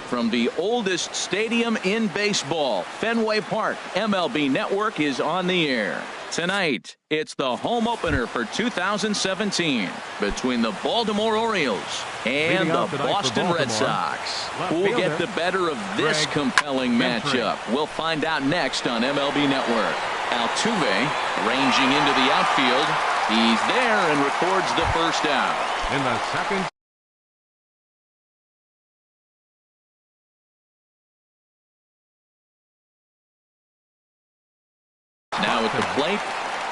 from the oldest stadium in baseball, Fenway Park. MLB Network is on the air. Tonight, it's the home opener for 2017 between the Baltimore Orioles and the Boston Red Sox. Who will get the better of this compelling matchup? We'll find out next on MLB Network. Altuve ranging into the outfield. He's there and records the first out. In the second. Now at the plate,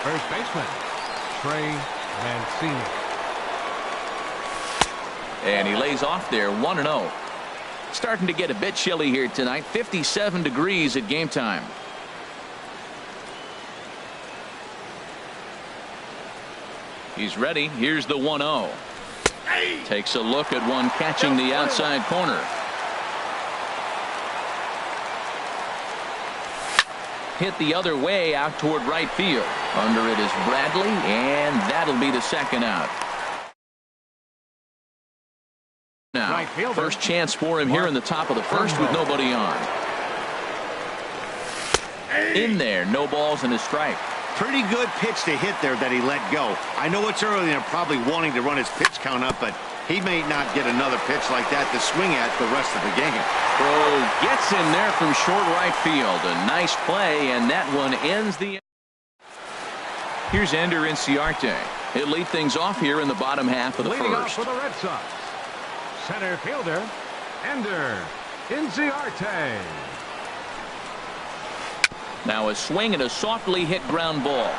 first baseman, Trey Mancini. And he lays off there 1-0. Starting to get a bit chilly here tonight. 57 degrees at game time. He's ready. Here's the 1-0. Takes a look at one catching the outside corner. Hit the other way out toward right field. Under it is Bradley, and that'll be the second out. Now, first chance for him here in the top of the first with nobody on. In there, no balls and a strike. Pretty good pitch to hit there that he let go. I know it's early and they're probably wanting to run his pitch count up, but he may not get another pitch like that to swing at the rest of the game. Bro gets in there from short right field. A nice play, and that one ends the. Here's Ender Inciarte. He'll lead things off here in the bottom half of the Leading first. off for the Red Sox, center fielder Ender Inciarte. Now a swing and a softly hit ground ball.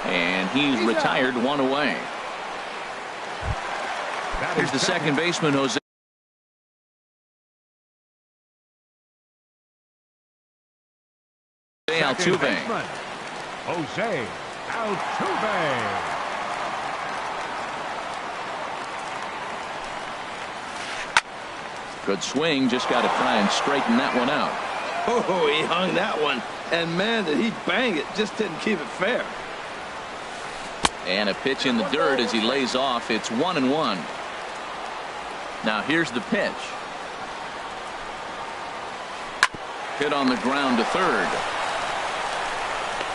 And he's retired, one away. Here's the second baseman, Jose Altuve. Jose Altuve. Good swing, just got to try and straighten that one out. Oh, he hung that one. And man, did he bang it. Just didn't keep it fair. And a pitch in the dirt as he lays off. It's 1-1. Now here's the pitch. Hit on the ground to third.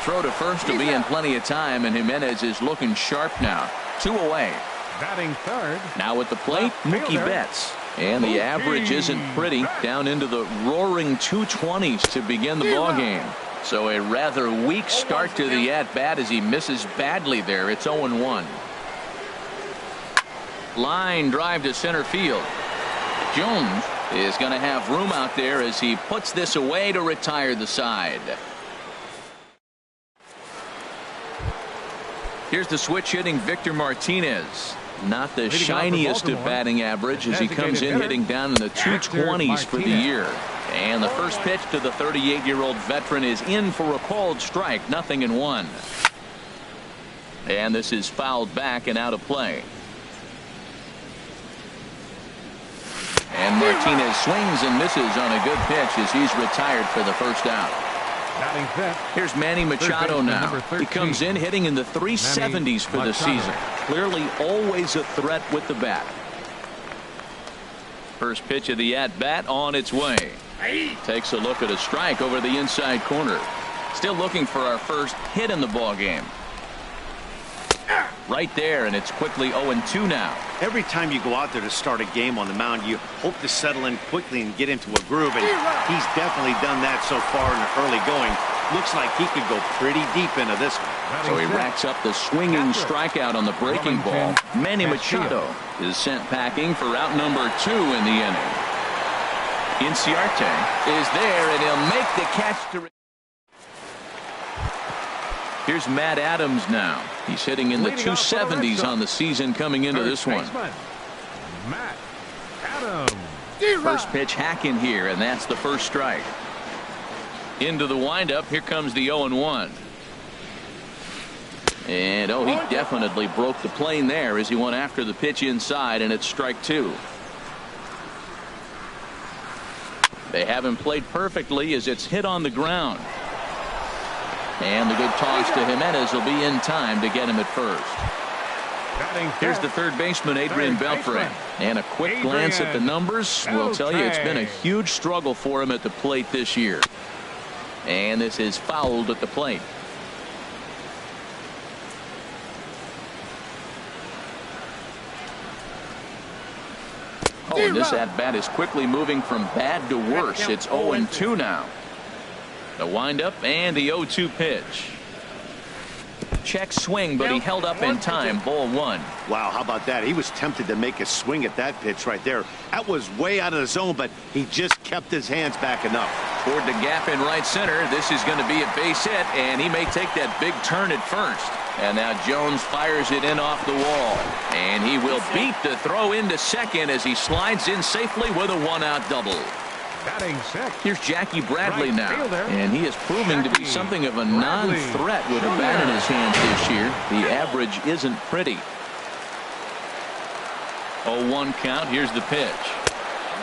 Throw to first will be in plenty of time, and Jimenez is looking sharp now. 2 away. Batting third. Now at the plate, Mookie Betts. And the average isn't pretty, down into the roaring 220s to begin the ball game. So a rather weak start to the at-bat as he misses badly there. It's 0-1. Line drive to center field. Jones is going to have room out there as he puts this away to retire the side. Here's the switch hitting Victor Martinez. Not the shiniest of batting average as he comes in hitting down in the 220s for the year. And the first pitch to the 38-year-old veteran is in for a called strike. 0-1. And this is fouled back and out of play. And Martinez swings and misses on a good pitch as he's retired for the first out. Here's Manny Machado now. He comes in hitting in the 370s for the season. Clearly always a threat with the bat. First pitch of the at-bat on its way. Takes a look at a strike over the inside corner. Still looking for our first hit in the ball game. Right there, and it's quickly 0-2 now. Every time you go out there to start a game on the mound, you hope to settle in quickly and get into a groove, and he's definitely done that so far in the early going. Looks like he could go pretty deep into this one. So he racks up the swinging strikeout on the breaking ball. Manny Machado is sent packing for out number 2 in the inning. Inciarte is there, and he'll make the catch to. Here's Matt Adams now. He's hitting in the 270s on the season coming into this one. Matt Adams. First pitch hack in here, and that's the first strike. Into the windup. Here comes the 0-1. And he definitely broke the plane there as he went after the pitch inside, and it's strike 2. They haven't played perfectly as it's hit on the ground. And the good toss to Jimenez will be in time to get him at first. Here's the third baseman, Adrian Beltre. And a quick glance at the numbers will tell you it's been a huge struggle for him at the plate this year. And this is fouled at the plate. Oh, and this at-bat is quickly moving from bad to worse. It's 0-2 now. The windup and the 0-2 pitch. Check swing, but he held up in time. Ball one. Wow, how about that? He was tempted to make a swing at that pitch right there. That was way out of the zone, but he just kept his hands back enough. Toward the gap in right center. This is going to be a base hit, and he may take that big turn at first. And now Jones fires it in off the wall. And he will beat the throw into second as he slides in safely with a one-out double. Batting sixth. Here's Jackie Bradley Right now, fielder. and he is proving to be something of a non-threat with a bat in his hands this year. The average isn't pretty. 0-1 count. Here's the pitch.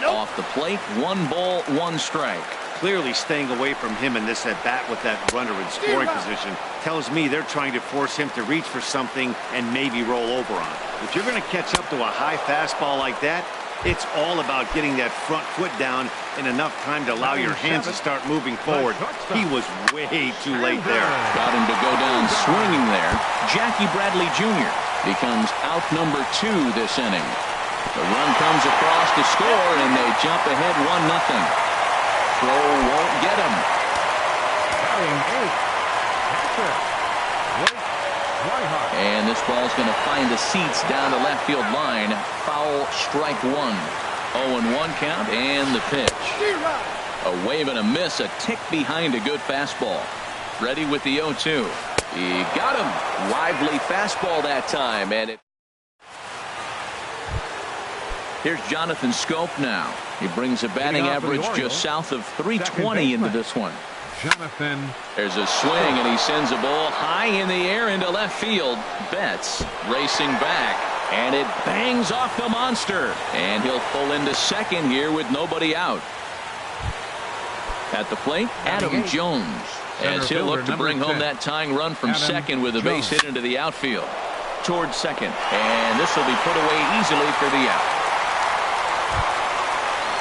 Off the plate, 1 ball, 1 strike. Clearly staying away from him in this at-bat with that runner in scoring position tells me they're trying to force him to reach for something and maybe roll over on. If you're going to catch up to a high fastball like that, it's all about getting that front foot down in enough time to allow your hands to start moving forward. He was way too late there. Got him to go down swinging there. Jackie Bradley Jr. becomes out number 2 this inning. The run comes across to score, and they jump ahead 1-0. Throw won't get him. Batting eighth. Catcher. And this ball's going to find the seats down the left field line. Foul, strike 1. 0-1 count, and the pitch. A wave and a miss, a tick behind a good fastball. Ready with the 0-2. He got him. Lively fastball that time, and it. Here's Jonathan Scope now. He brings a batting average just south of 320 into this one. Jonathan. There's a swing, and he sends a ball high in the air into left field. Betts racing back, and it bangs off the monster. And he'll pull into second here with nobody out. At the plate, Adam Jones, as he'll look to bring home that tying run from second with a base hit into the outfield. Towards second, and this will be put away easily for the out.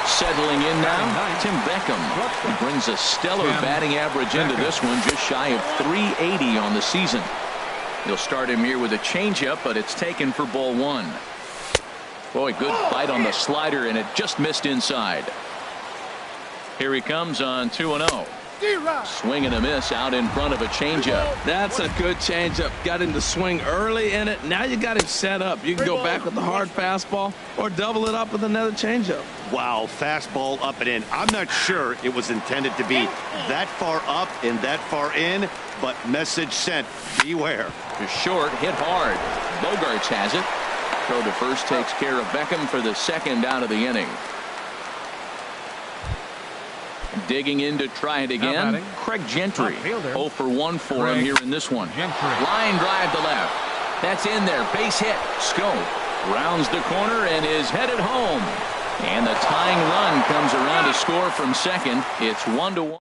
Settling in now, Tim Beckham. He brings a stellar batting average into this one, just shy of 380 on the season. He'll start him here with a changeup, but it's taken for ball 1. Boy, good bite on the slider, and it just missed inside. Here he comes on 2-0. Swing and a miss out in front of a changeup. That's a good changeup. Got him to swing early in it. Now you got him set up. You can go back with the hard fastball or double it up with another changeup. Wow, fastball up and in. I'm not sure it was intended to be that far up and that far in, but message sent. Beware. The short hit hard. Bogarts has it. Throw to first takes care of Beckham for the second out of the inning. Digging in to try it again. Craig Gentry. 0 for 1 for him here in this one. Line drive to left. That's in there. Base hit. Scope rounds the corner and is headed home. And the tying run comes around to score from second. It's 1-1.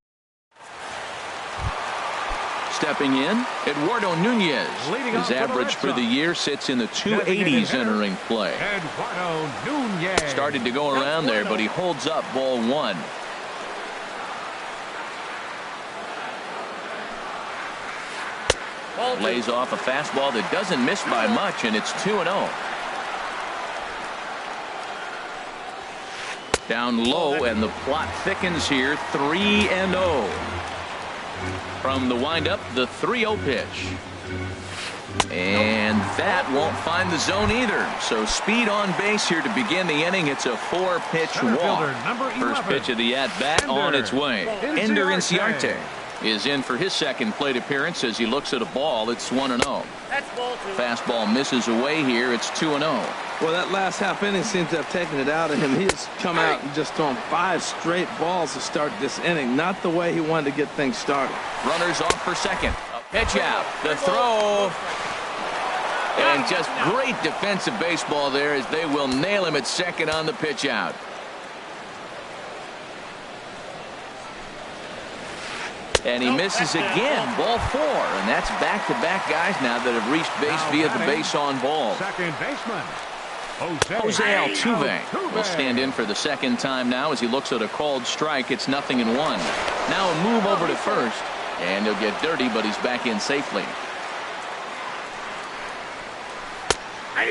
Stepping in, Eduardo Nunez. His average for the year sits in the 280s entering play. Started to go around there, but he holds up ball 1. Lays off a fastball that doesn't miss by much, and it's 2-0. Down low, and the plot thickens here. 3-0. From the windup, the 3-0 pitch. And that won't find the zone either. So speed on base here to begin the inning. It's a 4-pitch walk. First pitch of the at-bat on its way. Ender Inciarte is in for his second plate appearance as he looks at a ball. It's 1-0. Fastball misses away here. It's 2-0. Well, that last half inning seems to have taken it out of him. He has come out and just thrown 5 straight balls to start this inning. Not the way he wanted to get things started. Runners off for second. A pitch out. The throw. And just great defensive baseball there as they will nail him at second on the pitch out. And he misses again. Ball 4. And that's back-to-back guys now that have reached base via the base on ball. Second baseman, Jose Altuve will stand in for the second time now as he looks at a called strike. It's 0-1. Now a move over to first. And he'll get dirty, but he's back in safely.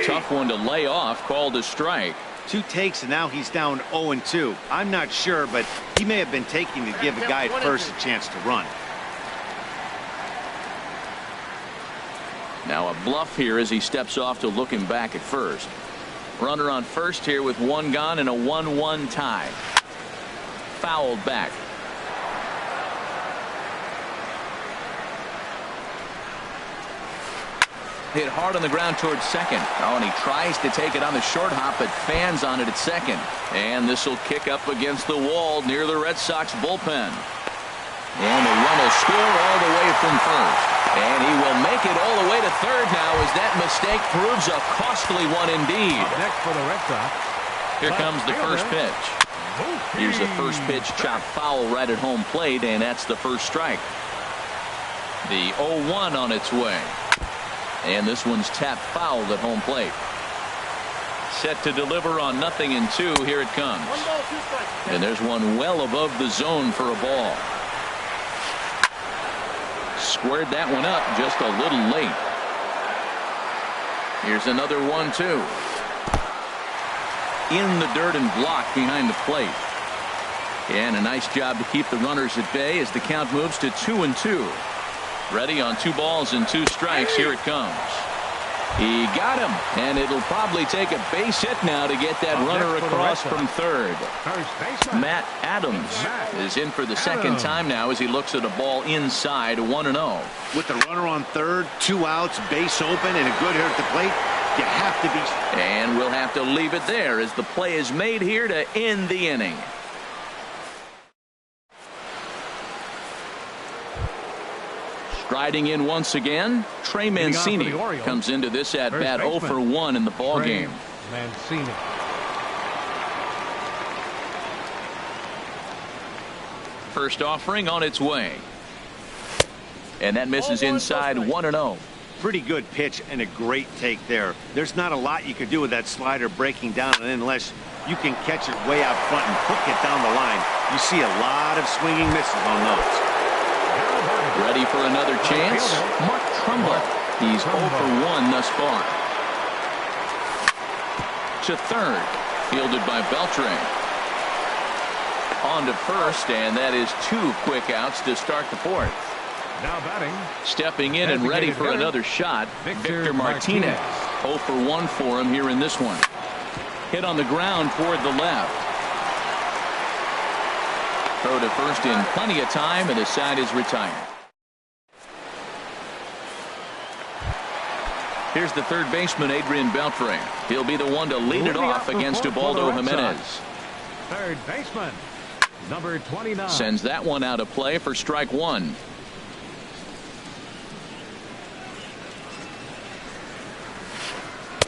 Tough one to lay off, called a strike. 2 takes, and now he's down 0-2. I'm not sure, but he may have been taking to give the guy at first a chance to run. Now a bluff here as he steps off to look him back at first. Runner on first here with 1 gone and a 1-1 tie. Fouled back. Hit hard on the ground towards second. Oh, and he tries to take it on the short hop, but fans on it at second. And this will kick up against the wall near the Red Sox bullpen. And the run will score all the way from first. And he will make it all the way to third now as that mistake proves a costly one indeed. next for the Red Sox. Here comes the first pitch. Here's the first pitch, chopped foul right at home plate, and that's the first strike. The 0-1 on its way. And this one's tapped fouled at home plate. Set to deliver on 0-2. Here it comes. And there's one well above the zone for a ball. Squared that one up just a little late. Here's another 1-2. In the dirt and blocked behind the plate. And a nice job to keep the runners at bay as the count moves to 2-2. Ready on 2 balls and 2 strikes. Here it comes. He got him, and it'll probably take a base hit now to get that runner across from third. Matt Adams is in for the second time now as he looks at a ball inside 1-0. With the runner on third, 2 outs, base open, and a good hit at the plate, you have to be. And we'll have to leave it there as the play is made here to end the inning. Striding in once again, Trey Mancini comes into this at-bat 0 for 1 in the ballgame. Mancini. First offering on its way. And that misses inside 1-0. Pretty good pitch and a great take there. There's not a lot you could do with that slider breaking down, and unless you can catch it way out front and hook it down the line, you see a lot of swinging misses on those. Ready for another chance? Mark Trumbo. He's 0 for 1 thus far. To third. Fielded by Beltre. On to first, and that is 2 quick outs to start the fourth. Now batting. Stepping in and ready for another shot, Victor Martinez. 0 for 1 for him here in this one. Hit on the ground toward the left. Throw to first in plenty of time, and the side is retired. Here's the third baseman, Adrian Beltre. He'll be the one to lead it off against Ubaldo Jimenez. Third baseman, number 29. Sends that one out of play for strike 1.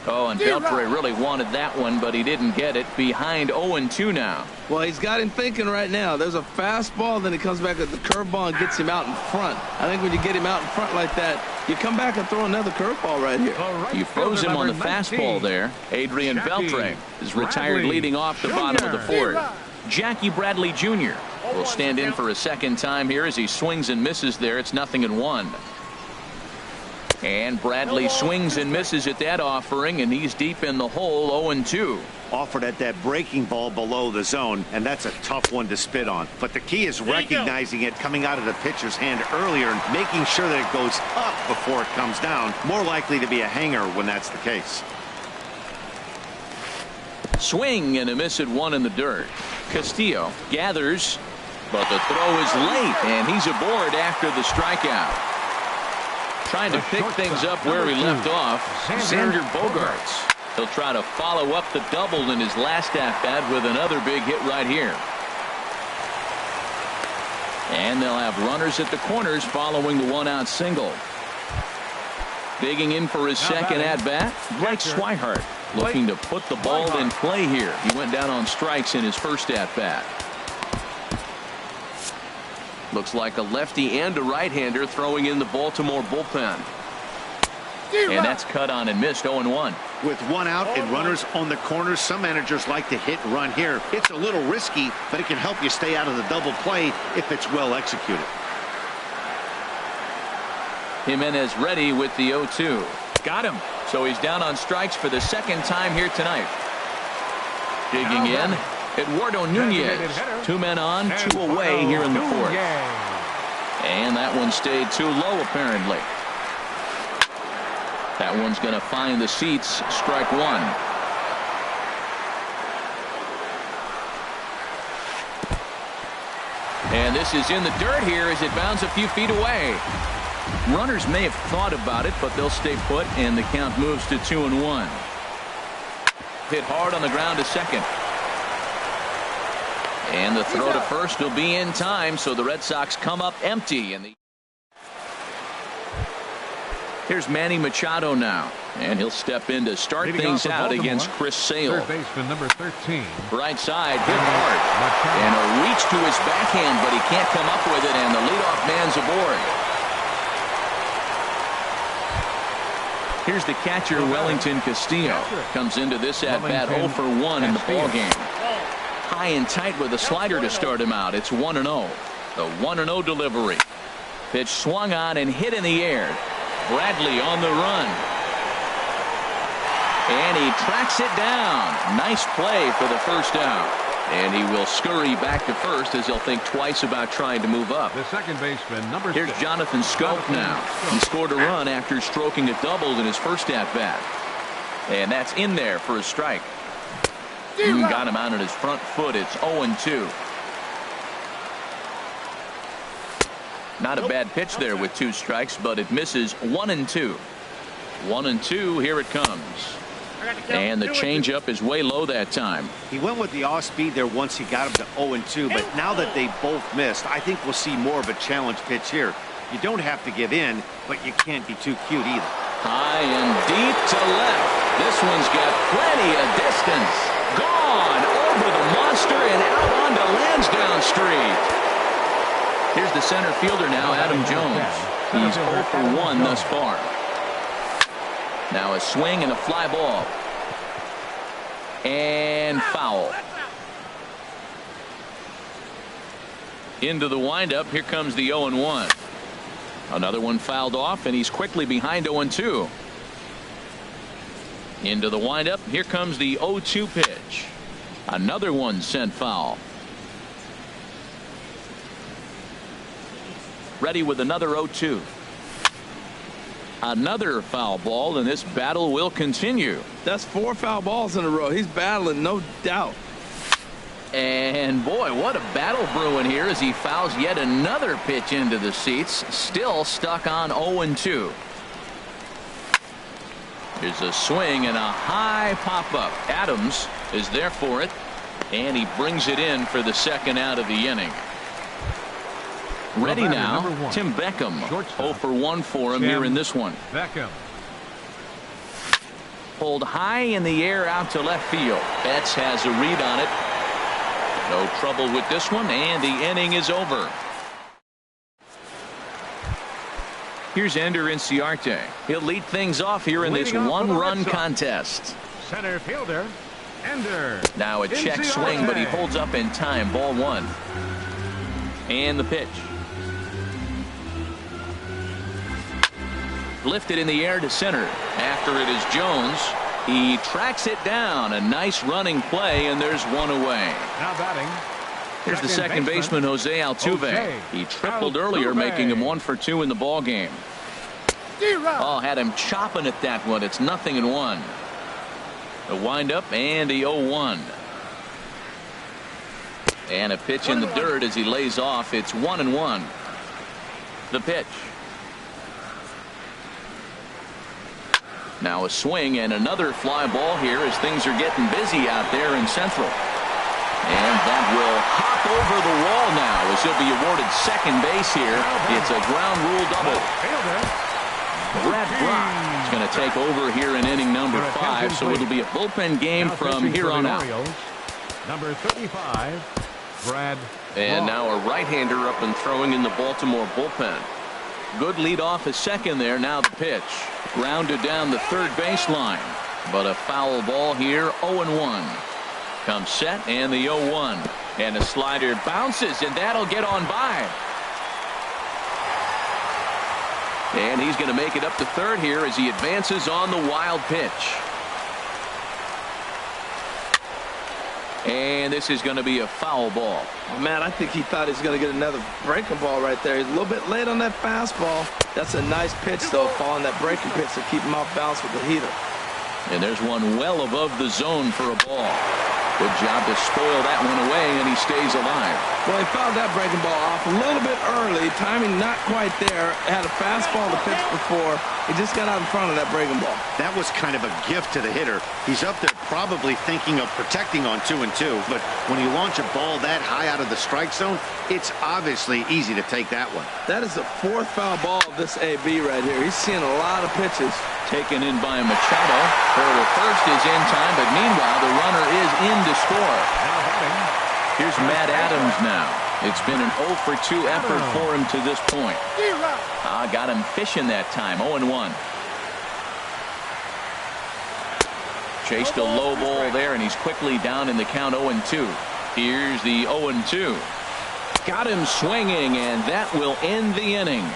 Oh, and Beltre really wanted that one, but he didn't get it. Behind 0-2 now. Well, he's got him thinking right now. There's a fastball, then he comes back with the curveball and gets him out in front. I think when you get him out in front like that, you come back and throw another curveball right here. You froze him on the fastball there. Adrian Beltre is retired leading off the bottom of the fourth. Jackie Bradley Jr. will stand in for a second time here as he swings and misses there. It's 0-1. And Bradley swings and misses at that offering, and he's deep in the hole, 0-2. Offered at that breaking ball below the zone, and that's a tough one to spit on. But the key is recognizing it coming out of the pitcher's hand earlier and making sure that it goes up before it comes down. More likely to be a hanger when that's the case. Swing and a miss at 1 in the dirt. Castillo gathers, but the throw is late, and he's aboard after the strikeout. Trying to pick things up where he left off, Xander Bogaerts. He'll try to follow up the double in his last at-bat with another big hit right here. And they'll have runners at the corners following the 1-out single. Digging in for his second at-bat, Blake Swihart looking to put the ball in play here. He went down on strikes in his first at-bat. Looks like a lefty and a right-hander throwing in the Baltimore bullpen. And that's cut on and missed. 0-1. With one out and runners on the corners, some managers like to hit and run here. It's a little risky, but it can help you stay out of the double play if it's well executed. Jimenez ready with the 0-2. Got him. So he's down on strikes for the second time here tonight. Digging in, Eduardo Nunez. 2 men on, 2 away here in the fourth. And that one stayed too low apparently. That one's going to find the seats. Strike 1. And this is in the dirt here as it bounds a few feet away. Runners may have thought about it, but they'll stay put, and the count moves to 2-1. Hit hard on the ground to second. And the throw to first will be in time, so the Red Sox come up empty. Here's Manny Machado now, and he'll step in to start things out against Chris Sale. Third baseman number 13. Right side, hit hard. And a reach to his backhand, but he can't come up with it, and the leadoff man's aboard. Here's the catcher, Wellington Castillo. Comes into this at-bat 0 for 1 in the ballgame. High and tight with a slider to start him out. It's 1-0. The 1-0 delivery. Pitch swung on and hit in the air. Bradley on the run. And he tracks it down. Nice play for the first out. And he will scurry back to first as he'll think twice about trying to move up. The second baseman, number 6. Here's Jonathan Scope now. He scored a run after stroking a double in his first at-bat. And that's in there for a strike. Got him out on his front foot. It's 0-2. Not a bad pitch there with 2 strikes, but it misses. 1-2. 1-2. Here it comes. And the changeup is way low that time. He went with the off speed there once he got him to 0-2, but now that they both missed, I think we'll see more of a challenge pitch here. You don't have to give in, but you can't be too cute either. High and deep to left. This one's got plenty of distance. Gone over the monster and out onto Lansdowne Street. Here's the center fielder now, Adam Jones. He's 0 for 1 thus far. Now a swing and a fly ball. And foul. Into the windup. Here comes the 0-1. Another one fouled off, and he's quickly behind 0-2. Into the windup. Here comes the 0-2 pitch. Another one sent foul. Ready with another 0-2. Another foul ball, and this battle will continue. That's 4 foul balls in a row. He's battling, no doubt. And boy, what a battle brewing here as he fouls yet another pitch into the seats. Still stuck on 0-2. Here's a swing and a high pop-up. Adams is there for it, and he brings it in for the second out of the inning. Ready now, Tim Beckham. 0 for 1 for him here in this one. Beckham. Pulled high in the air out to left field. Betts has a read on it. No trouble with this one, and the inning is over. Here's Ender Inciarte. He'll lead things off here in this one-run contest. Center fielder, Ender. Now a check swing, but he holds up in time. Ball 1. And the pitch. Lifted in the air to center. After it is Jones. He tracks it down. A nice running play, and there's one away. Now batting. Here's the second baseman, Jose Altuve. He tripled earlier, making him 1 for 2 in the ball game. Oh, had him chopping at that one. It's 0-1. The windup and the 0-1. And a pitch in the dirt as he lays off. It's 1-1. The pitch. Now a swing and another fly ball here as things are getting busy out there in Central. And that will hop over the wall now as he'll be awarded second base here. It's a ground rule double. Brad Brock is going to take over here in inning number 5, so it'll be a bullpen game from here on out. Number 35, Brad. And now a right-hander up and throwing in the Baltimore bullpen. Good lead off a second there. Now the pitch. Grounded down the third baseline. But a foul ball here. 0-1. Comes set and the 0-1. And a slider bounces, and that'll get on by. And he's going to make it up to third here as he advances on the wild pitch. And this is going to be a foul ball. Oh, man, I think he thought he was going to get another breaking ball right there. He's a little bit late on that fastball. That's a nice pitch, though, following that breaking pitch to keep him off balance with the heater. And there's one well above the zone for a ball. Good job to spoil that one away, and he stays alive. Well, he fouled that breaking ball off a little bit early. Timing not quite there. Had a fastball to pitch before. He just got out in front of that breaking ball. That was kind of a gift to the hitter. He's up there probably thinking of protecting on 2-2, but when you launch a ball that high out of the strike zone, it's obviously easy to take that one. That is the fourth foul ball of this AB right here. He's seeing a lot of pitches. Taken in by Machado. For first is in time, but meanwhile the runner is in to score. Here's Matt Adams now. It's been an 0-for-2 effort for him to this point. Got him fishing that time. 0-1. Chased a low ball there, and he's quickly down in the count. 0-2. Here's the 0-2. Got him swinging, and that will end the inning.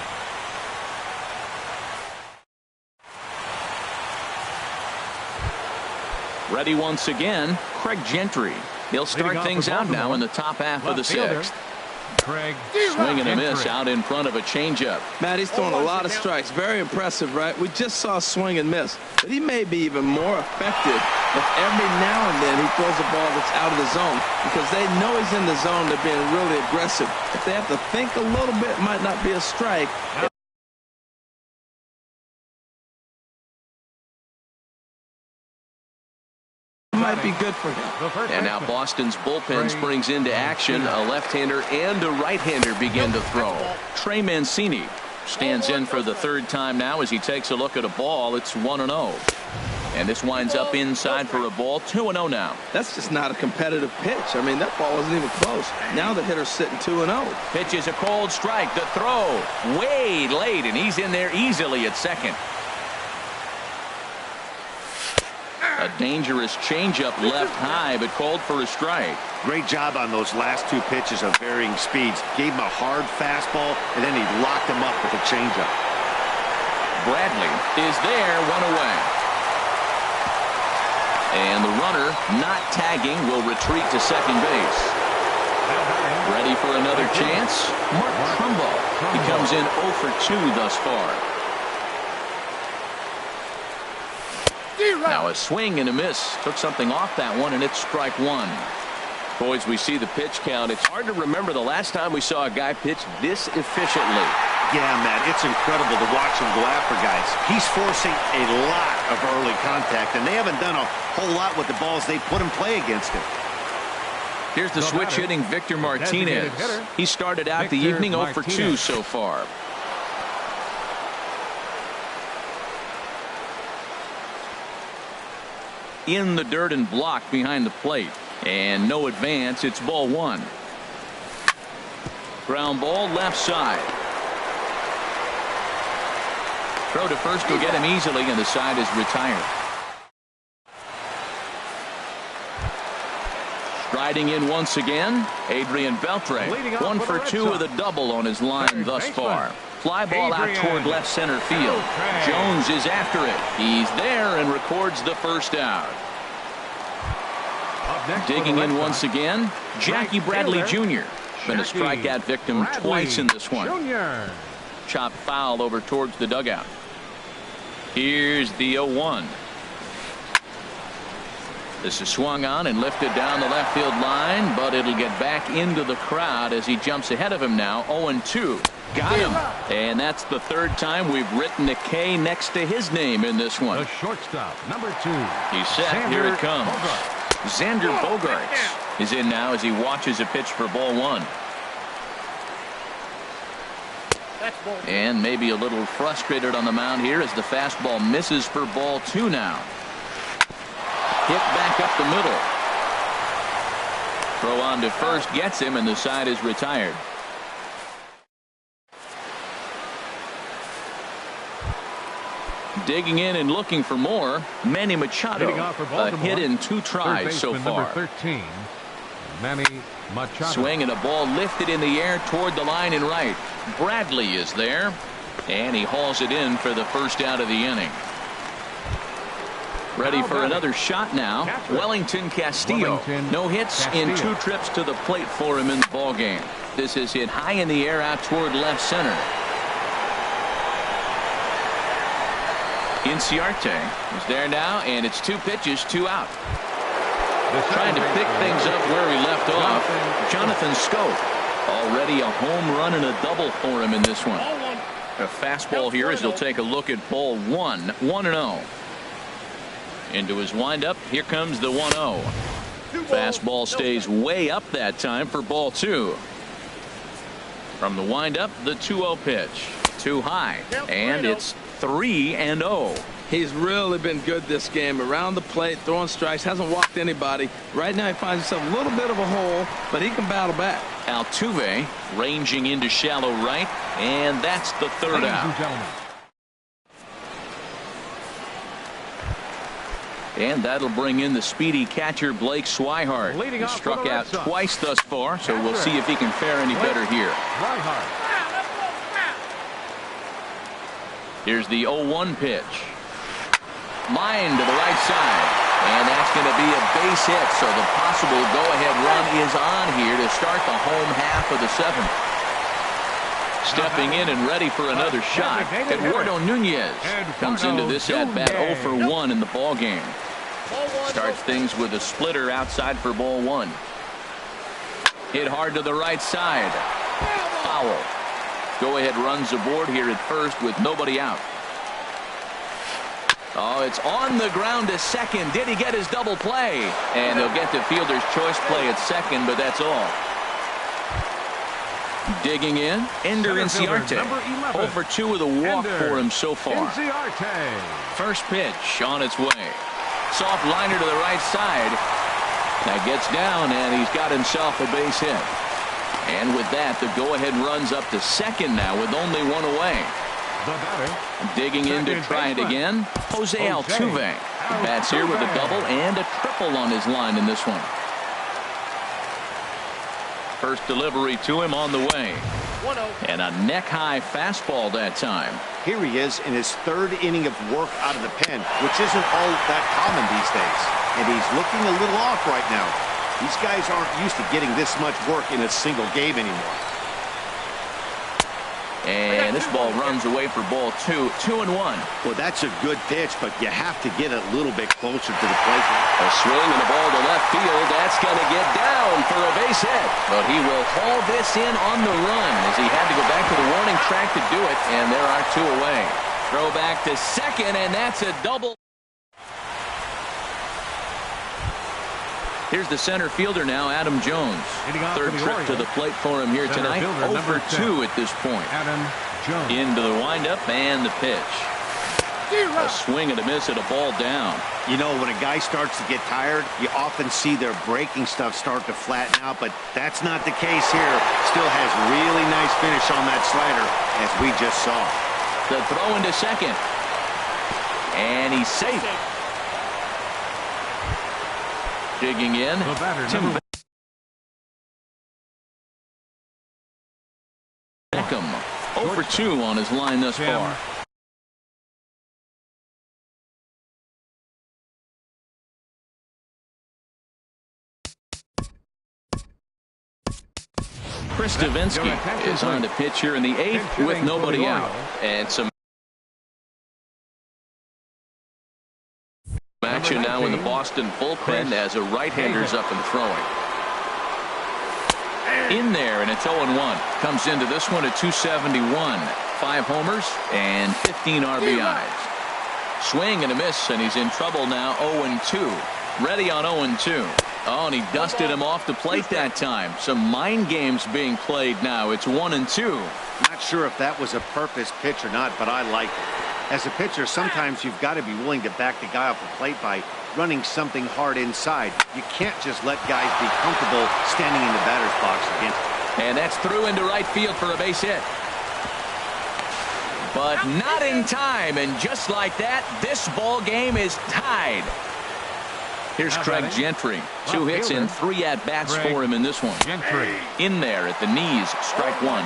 Ready once again, Craig Gentry. He'll start things out now in the top half of the sixth. Craig. Swing and a miss out in front of a changeup. Matt, he's throwing a lot of strikes. Very impressive, right? We just saw swing and miss. But he may be even more effective if every now and then he throws a ball that's out of the zone, because they know he's in the zone. They're being really aggressive. If they have to think a little bit, it might not be a strike. Might be good for him. And now Boston's bullpen springs into action. A left-hander and a right-hander begin to throw. Trey Mancini stands in for the third time now as he takes a look at a ball. It's 1-0. And this winds up inside for a ball. 2-0 now. That's just not a competitive pitch. I mean, that ball wasn't even close. Now the hitter's sitting 2-0. Pitch is a cold strike. The throw way late, and he's in there easily at second. A dangerous changeup left high, but called for a strike. Great job on those last two pitches of varying speeds. Gave him a hard fastball, and then he locked him up with a changeup. Bradley is there, one away. And the runner, not tagging, will retreat to second base. Ready for another chance? Mark Trumbo. He comes in 0-for-2 thus far. Now a swing and a miss. Took something off that one, and it's strike one. Boys, we see the pitch count. It's hard to remember the last time we saw a guy pitch this efficiently. Yeah, Matt, it's incredible to watch him go after guys. He's forcing a lot of early contact, and they haven't done a whole lot with the balls they put in play against him. Here's the switch hitting Victor Martinez. He started out the evening 0-for-2 so far. In the dirt and blocked behind the plate. And no advance. It's ball one. Ground ball left side. Throw to first will get him easily, and the side is retired. Striding in once again, Adrian Beltre. 1-for-2 with a double on his line thus far. Fly ball out toward left center field. Jones is after it. He's there and records the first out. Digging in once again, Jackie Bradley Jr. Been a strikeout victim twice in this one. Chopped foul over towards the dugout. Here's the 0-1. This is swung on and lifted down the left field line, but it'll get back into the crowd as he jumps ahead of him now. 0-2. Got him. And that's the third time we've written a K next to his name in this one. The shortstop, number 2. He's set. Here it comes. Xander Bogaerts is in now as he watches a pitch for ball one. And maybe a little frustrated on the mound here as the fastball misses for ball two now. Hit back up the middle. Throw on to first gets him, and the side is retired. Digging in and looking for more, Manny Machado. A hit in 2 tries so far. Number 13, Manny Machado. Swing and a ball lifted in the air toward the line and right. Bradley is there, and he hauls it in for the first out of the inning. Ready for another shot now. Wellington Castillo. No hits in 2 trips to the plate for him in the ballgame. This is hit high in the air out toward left center. Inciarte is there now, and it's 2 pitches, 2 out. Trying to pick things up where he left off. Jonathan Scope. Already a home run and a double for him in this one. A fastball here as he'll take a look at ball 1. 1-0. Into his windup. Here comes the 1-0. Fastball stays way up that time for ball 2. From the windup, the 2-0 pitch. Too high, and it's 3-0. He's really been good this game. Around the plate, throwing strikes, hasn't walked anybody. Right now he finds himself a little bit of a hole, but he can battle back. Altuve ranging into shallow right, and that's the 3rd out. And that'll bring in the speedy catcher Blake Swihart. He struck out twice thus far, so we'll see if he can fare any better here. Here's the 0-1 pitch. Line to the right side, and that's going to be a base hit, so the possible go-ahead run is on here to start the home half of the 7th. Stepping in and ready for another shot, Eduardo Nunez comes into this at-bat 0 for 1 in the ballgame. Starts things with a splitter outside for ball 1. Hit hard to the right side. Foul. Go-ahead runs aboard here at first with nobody out. Oh, it's on the ground to second. Did he get his double play? And they'll get the fielder's choice play at second, but that's all. Digging in, Ender Inciarte. 0 for 2 with a walk for him so far. First pitch on its way. Soft liner to the right side. That gets down, and he's got himself a base hit. And with that, the go-ahead runs up to second now with only 1 away. Digging in to try it again, Jose Altuve. Bats here with a double and a triple on his line in this one. First delivery to him on the way. And a neck-high fastball that time. Here he is in his 3rd inning of work out of the pen, which isn't all that common these days. And he's looking a little off right now. These guys aren't used to getting this much work in a single game anymore. And this ball runs away for ball 2. 2-1. Well, that's a good pitch, but you have to get a little bit closer to the plate. A swing and a ball to left field. That's going to get down for a base hit. But he will haul this in on the run as he had to go back to the warning track to do it. And there are 2 away. Throw back to second, and that's a double. Here's the center fielder now, Adam Jones. 3rd trip to the plate for him here tonight. 0 for 2 at this point. Into the windup and the pitch. A swing and a miss at a ball down. You know, when a guy starts to get tired, you often see their breaking stuff start to flatten out, but that's not the case here. Still has really nice finish on that slider, as we just saw. The throw into second. And he's safe. Digging in, Tim Beckham. 0 for 2 on his line thus far. Chris Davinsky is on the pitch here in the 8th with nobody out. And some action now in the Boston bullpen as a right-hander's up and throwing. In there, and it's 0-1. Comes into this one at 271. 5 homers and 15 RBIs. Swing and a miss, and he's in trouble now. 0-2. Ready on 0-2. Oh, and he dusted him off the plate that time. Some mind games being played now. It's 1-2. Not sure if that was a purpose pitch or not, but I like it. As a pitcher, sometimes you've got to be willing to back the guy off the plate by running something hard inside. You can't just let guys be comfortable standing in the batter's box against him. And that's through into right field for a base hit. But not in time, and just like that, this ball game is tied. Here's Craig Gentry. 2 hits and 3 at-bats for him in this one. In there at the knees, strike 1.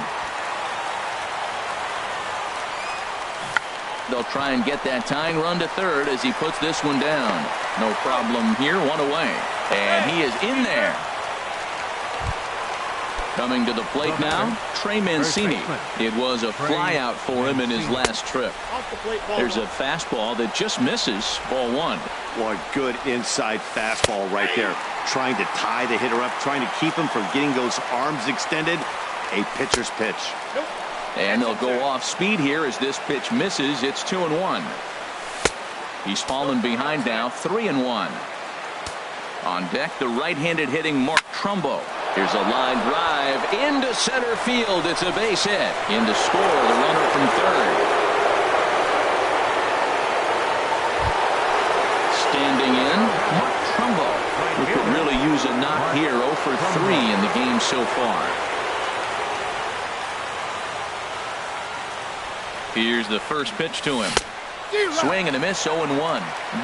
They'll try and get that tying run to third as he puts this one down. No problem here, 1 away. And he is in there. Coming to the plate now, Trey Mancini. It was a flyout for him in his last trip. There's a fastball that just misses, ball 1. What good inside fastball right there. Trying to tie the hitter up, trying to keep him from getting those arms extended. A pitcher's pitch. And they'll go off speed here as this pitch misses. It's 2-1. He's fallen behind now, 3-1. On deck, the right-handed hitting Mark Trumbo. Here's a line drive into center field. It's a base hit. In to score, the runner from third. Standing in, Mark Trumbo, who could really use a knock here. 0 for 3 in the game so far. Here's the first pitch to him. Swing and a miss, 0-1.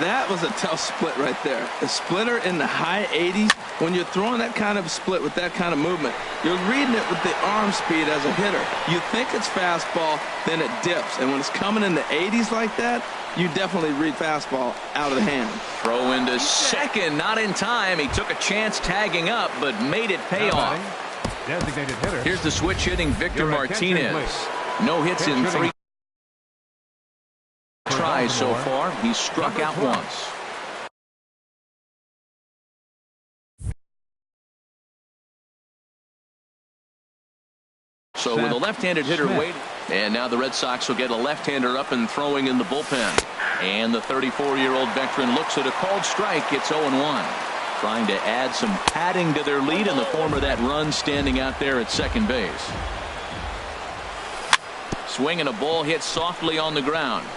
That was a tough split right there. A splitter in the high 80s. When you're throwing that kind of split with that kind of movement, you're reading it with the arm speed as a hitter. You think it's fastball, then it dips. And when it's coming in the 80s like that, you definitely read fastball out of the hand. Throw into second, not in time. He took a chance tagging up, but made it pay off. Designated hitter. Here's the switch hitting Victor Martinez. No hits in 3 tries so far. He's struck out once. So with a left-handed hitter waiting, and now the Red Sox will get a left-hander up and throwing in the bullpen. And the 34-year-old veteran looks at a called strike. It's 0-1. Trying to add some padding to their lead in the form of that run standing out there at second base. Swing and a ball hit softly on the ground.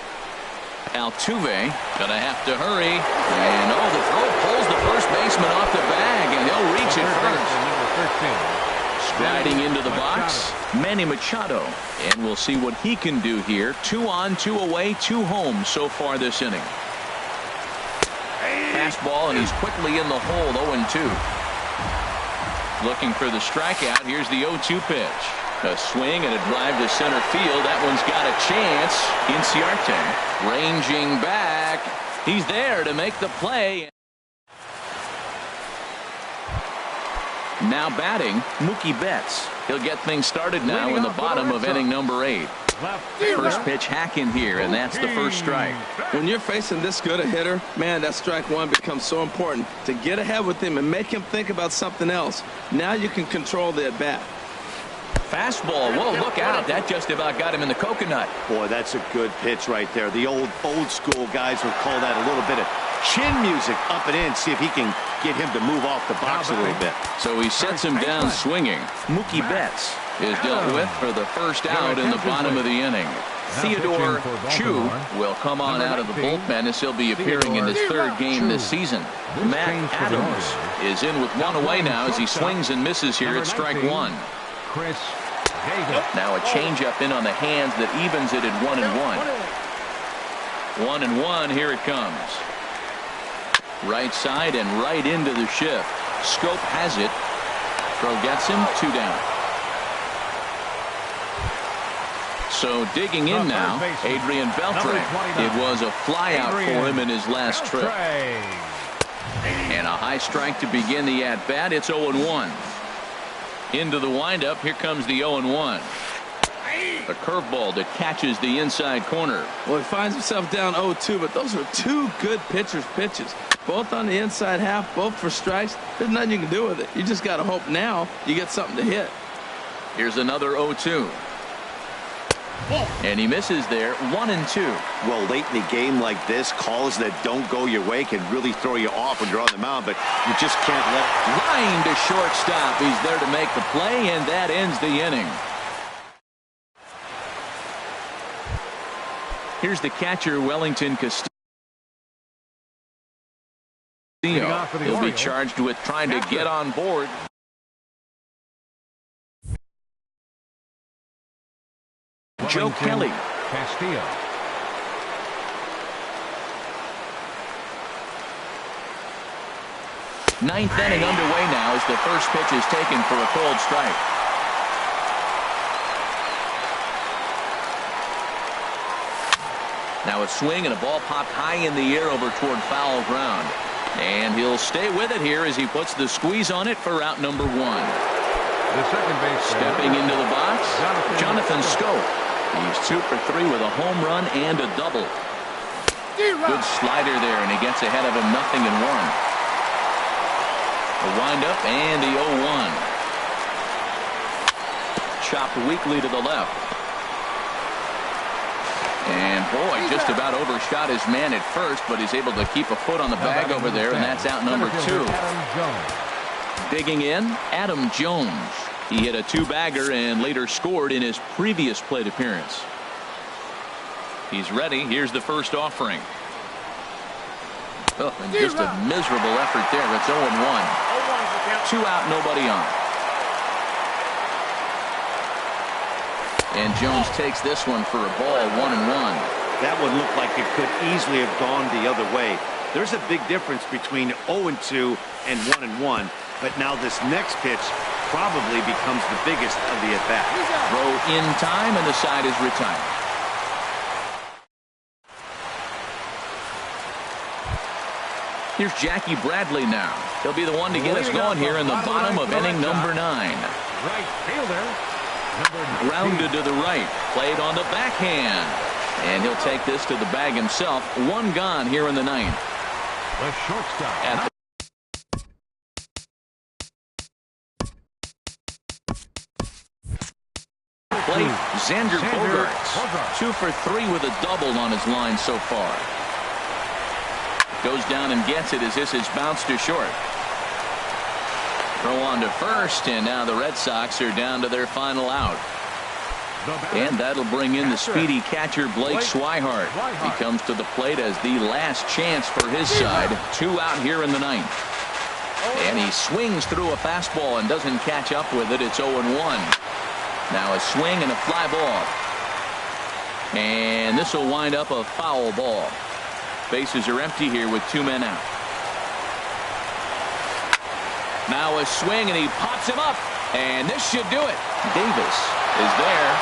Altuve gonna have to hurry, and the throw pulls the first baseman off the bag, and he'll reach it first. Striding into the box, Manny Machado, and we'll see what he can do here. 2 on, 2 away, 2 home so far this inning. Fastball, and he's quickly in the hole. 0-2. Looking for the strikeout. Here's the 0-2 pitch. A swing and a drive to center field. That one's got a chance. Inciarte ranging back. He's there to make the play. Now batting, Mookie Betts. He'll get things started now in the bottom of inning number 8. First pitch hack in here, and that's the first strike. When you're facing this good a hitter, man, that strike 1 becomes so important to get ahead with him and make him think about something else. Now you can control the at-bat. Fastball. Whoa, look out. That just about got him in the coconut. Boy, that's a good pitch right there. The old school guys would call that a little bit of chin music up and in. See if he can get him to move off the box a little bit. So he sets him down swinging. Mookie Betts is dealt with for the first out in the bottom of the inning. Theodore Chu will come on out of the bullpen as he'll be appearing in his 3rd game this season. Matt Adams is in with 1 away now as he swings and misses here at strike 1. Now a changeup in on the hands that evens it at 1-1. 1-1. Here it comes. Right side and right into the shift. Scope has it. Throw gets him. 2 down. So digging in now, Adrian Beltre. It was a flyout for him in his last trip. And a high strike to begin the at-bat. It's 0-1. Into the windup. Here comes the 0-1. A curveball that catches the inside corner. Well, he finds himself down 0-2, but those are 2 good pitchers' pitches. Both on the inside half, both for strikes. There's nothing you can do with it. You just got to hope now you get something to hit. Here's another 0-2. And he misses there. 1-2. Well, late in the game like this, calls that don't go your way can really throw you off when you're on the mound, but you just can't let. Line to shortstop. He's there to make the play, and that ends the inning. Here's the catcher, Wellington Castillo. He'll be charged with trying to get on board. Joe Kelly. Castillo. Ninth inning underway now as the first pitch is taken for a cold strike. Now a swing and a ball popped high in the air over toward foul ground. And he'll stay with it here as he puts the squeeze on it for out number one. The second base. Stepping into the box, Jonathan Scope. He's 2 for 3 with a home run and a double. Good slider there, and he gets ahead of him 0-1. The windup and the 0-1. Chopped weakly to the left. And boy, just about overshot his man at first, but he's able to keep a foot on the bag over there, and that's out number 2. Digging in, Adam Jones. He hit a 2-bagger and later scored in his previous plate appearance. He's ready. Here's the first offering. Oh, and just a miserable effort there. It's 0-1. 2 out, nobody on. And Jones takes this one for a ball, 1-1. That one looked like it could easily have gone the other way. There's a big difference between 0-2 and 1-1. But now this next pitch probably becomes the biggest of the at-bat. Throw in time, and the side is retired. Here's Jackie Bradley now. He'll be the one to get us going here in the bottom of inning number 9. Right fielder. Grounded to the right. Played on the backhand. And he'll take this to the bag himself. 1 gone here in the 9th. The shortstop. At the plate, Xander Bogaerts. 2 for 3 with a double on his line so far. Goes down and gets it as this is bounced to short. Throw on to first, and now the Red Sox are down to their final out. And that'll bring in the speedy catcher Blake Swihart. He comes to the plate as the last chance for his side. 2 out here in the 9th. And he swings through a fastball and doesn't catch up with it. It's 0-1. Now a swing and a fly ball. And this will wind up a foul ball. Bases are empty here with 2 men out. Now a swing, and he pops him up. And this should do it. Davis is there.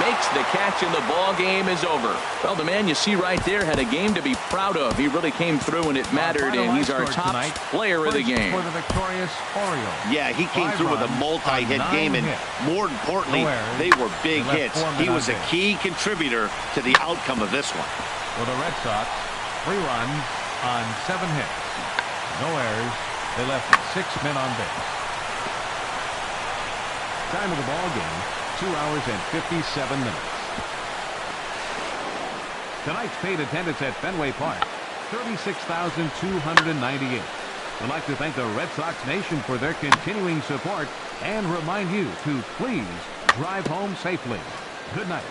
Makes the catch, and the ball game is over. Well, the man you see right there had a game to be proud of. He really came through when it mattered, and he's our top player of the game. For the victorious Orioles. Yeah, he came through with a multi-hit game, and more importantly, they were big hits. He was a key contributor to the outcome of this one. For the Red Sox, 3 runs on 7 hits. No errors. They left 6 men on base. Time of the ball game, 2 hours and 57 minutes. Tonight's paid attendance at Fenway Park, 36,298. We'd like to thank the Red Sox Nation for their continuing support and remind you to please drive home safely. Good night.